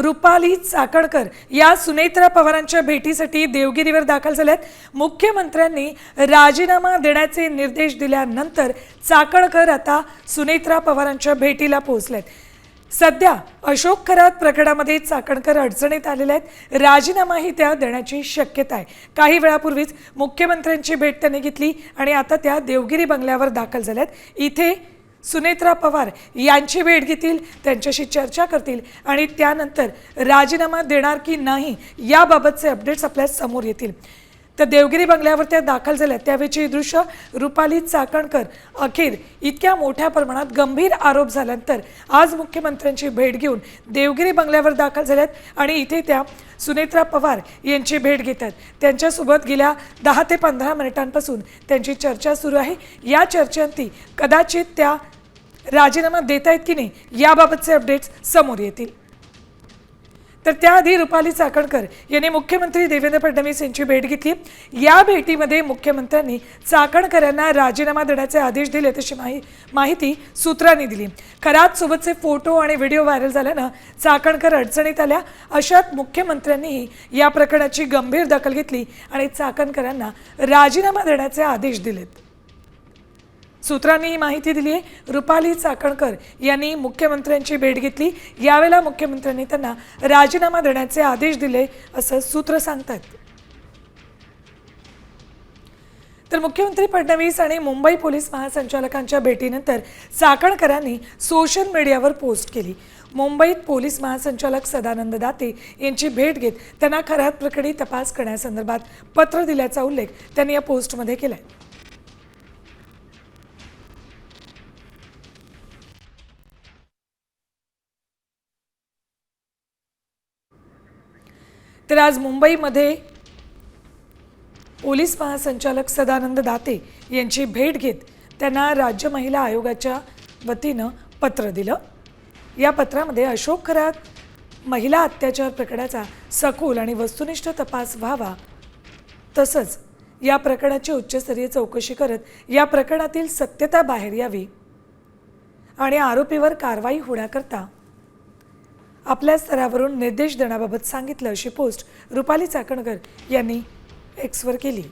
रुपाली चाकणकर या सुनेत्रा पवारांच्या भेटीसाठी देवगिरीवर दाखल झाल्यात। मुख्यमंत्र्यांनी राजीनामा देण्याचे निर्देश दिल्यानंतर चाकणकर आता सुनेत्रा पवारांच्या भेटीला पोहोचलेत। सध्या अशोक खरात प्रकरणामध्ये चाकणकर अडचणीत आलेले आहेत। राजीनामाही त्या देण्याची शक्यता आहे। काही वेळापूर्वीच मुख्यमंत्र्यांची भेट त्यांनी घेतली आणि आता त्या देवगिरी बंगल्यावर दाखल झाल्यात। इथे सुनेत्रा पवार यांची भेट घेतील, त्यांच्याशी चर्चा करतील आणि त्यानंतर राजीनामा देणार की नाही याबाबतचे अपडेट्स आपल्या समोर येतील। तर देवगिरी बंगल्यावर त्या दाखल झाल्या त्यावेळची दृश्य रुपाली चाकणकर अखेर इतक्या मोठ्या प्रमाणात गंभीर आरोप झाल्यानंतर आज मुख्यमंत्र्यांची भेट घेऊन देवगिरी बंगल्यावर दाखल झाल्यात आणि इथे त्या सुनेत्रा पवार यांची भेट घेतात। त्यांच्यासोबत गेल्या 10 ते 15 मिनिटांपासून त्यांची चर्चा सुरू आहे। या चर्चेअंती कदाचित त्या राजीनामा देत आहेत की नाही याबाबतचे अपडेट्स समोर येतील। तर त्याआधी रुपाली चाकणकर यांनी मुख्यमंत्री देवेंद्र फडणवीस यांची भेट घेतली। या भेटीमध्ये मुख्यमंत्र्यांनी चाकणकर यांना राजीनामा देण्याचे आदेश दिले तशी माहिती सूत्रांनी दिली। खरात सोबतचे फोटो आणि व्हिडिओ व्हायरल झाल्यानं चाकणकर अडचणीत आल्या। अशात मुख्यमंत्र्यांनीही या प्रकरणाची गंभीर दखल घेतली आणि चाकणकरांना राजीनामा देण्याचे आदेश दिलेत। सूत्रांनी ही माहिती दिली आहे। रुपाली चाकणकर यांनी मुख्यमंत्र्यांची भेट घेतली। यावेळेला मुख्यमंत्र्यांनी त्यांना राजीनामा देण्याचे आदेश दिले असं सूत्र सांगतात। तर मुख्यमंत्री फडणवीस आणि मुंबई पोलीस महासंचालकांच्या भेटीनंतर चाकणकरांनी सोशल मीडियावर पोस्ट केली। मुंबईत पोलीस महासंचालक सदानंद दाते यांची भेट घेत त्यांना खरात प्रकरणी तपास करण्यासंदर्भात पत्र दिल्याचा उल्लेख त्यांनी या पोस्टमध्ये केलाय। तर आज मुंबईमध्ये पोलीस महासंचालक सदानंद दाते यांची भेट घेत त्यांना राज्य महिला आयोगाच्या वतीनं पत्र दिलं। या पत्रामध्ये अशोक खरात महिला अत्याचार प्रकरणाचा सखोल आणि वस्तुनिष्ठ तपास व्हावा, तसंच या प्रकरणाची उच्चस्तरीय चौकशी करत या प्रकरणातील सत्यता बाहेर यावी आणि आरोपीवर कारवाई होण्याकरता आपल्या स्तरावरून निर्देश देण्याबाबत सांगितलं अशी पोस्ट रुपाली चाकणकर यांनी एक्सवर केली।